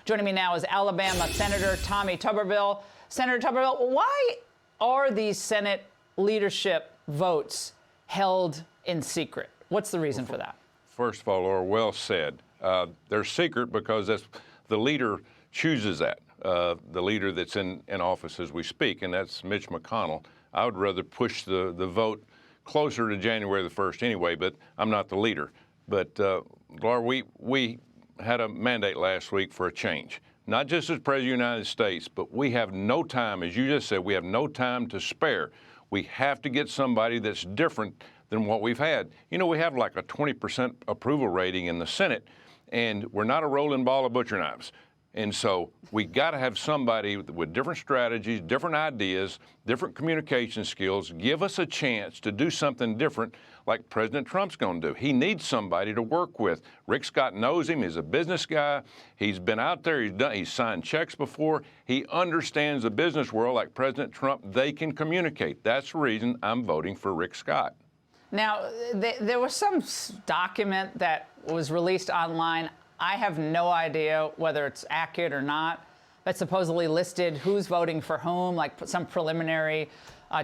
Joining me now is Alabama Senator Tommy Tuberville. Senator Tuberville, why are these Senate leadership votes held in secret? What's the reason for that? First of all, Laura, well said. They're secret because the leader chooses that, the leader that's in office as we speak, and that's Mitch McConnell. I would rather push the vote closer to January the 1st anyway, but I'm not the leader. But, Laura, we had a mandate last week for a change, not just as President of the United States, but we have no time, as you just said, we have no time to spare. We have to get somebody that's different than what we've had. You know, we have like a 20% approval rating in the Senate, and we're not a rolling ball of butcher knives. And so we got to have somebody with different strategies, different ideas, different communication skills, give us a chance to do something different like President Trump's going to do. He needs somebody to work with. Rick Scott knows him. He's a business guy. He's been out there. He's signed checks before. He understands the business world like President Trump. They can communicate. That's the reason I'm voting for Rick Scott. Now, there was some document that was released online. I have no idea whether it's accurate or not, that supposedly listed who's voting for whom, like some preliminary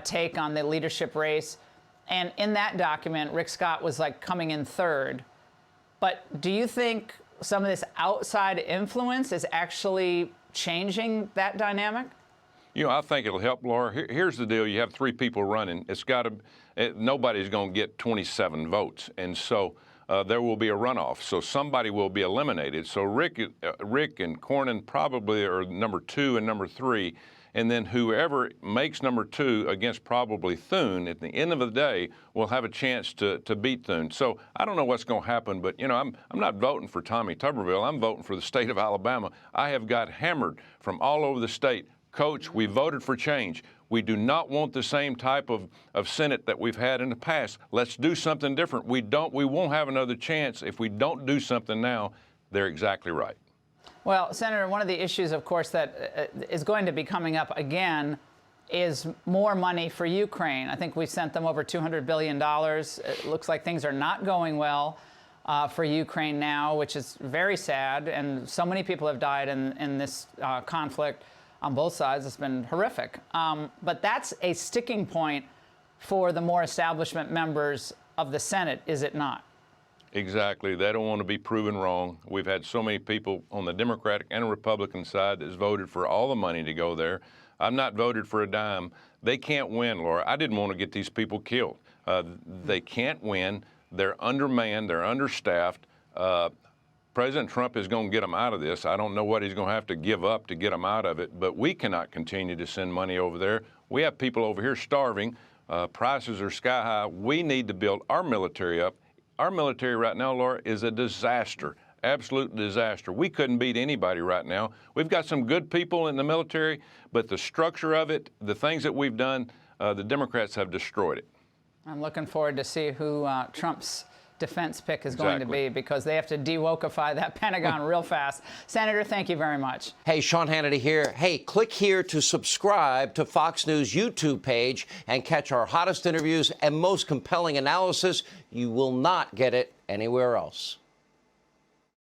take on the leadership race. And in that document, Rick Scott was like coming in third. But do you think some of this outside influence is actually changing that dynamic? You know, I think it'll help, Laura. Here's the deal. You have three people running. Nobody's going to get 27 votes. And so there will be a runoff. So somebody will be eliminated. So Rick and Cornyn probably are number 2 and number 3. And then whoever makes number 2 against probably Thune at the end of the day will have a chance to beat Thune. So I don't know what's going to happen, but, you know, I'm not voting for Tommy Tuberville. I'm voting for the state of Alabama. I have got hammered from all over the state. Coach, we voted for change. We do not want the same type of Senate that we've had in the past. Let's do something different. We won't have another chance if we don't do something now. They're exactly right. Well, Senator, one of the issues, of course, that is going to be coming up again is more money for Ukraine. I think we sent them over $200 billion. It looks like things are not going well for Ukraine now, which is very sad. And so many people have died in this conflict on both sides. It's been horrific. But that's a sticking point for the more establishment members of the Senate, is it not? Exactly. They don't want to be proven wrong. We've had so many people on the Democratic and Republican side that's voted for all the money to go there. I've not voted for a dime. They can't win, Laura. I didn't want to get these people killed. They can't win. They're undermanned. They're understaffed. President Trump is going to get them out of this. I don't know what he's going to have to give up to get them out of it, but we cannot continue to send money over there. We have people over here starving. Prices are sky high. We need to build our military up. Our military right now, Laura, is a disaster, absolute disaster. We couldn't beat anybody right now. We've got some good people in the military, but the structure of it, the things that we've done, the Democrats have destroyed it. I'm looking forward to see who Trump's defense pick is going to be, because they have to de-wokeify that Pentagon real fast. Senator, thank you very much. Hey, Sean Hannity here. Hey, click here to subscribe to Fox News YouTube page and catch our hottest interviews and most compelling analysis. You will not get it anywhere else.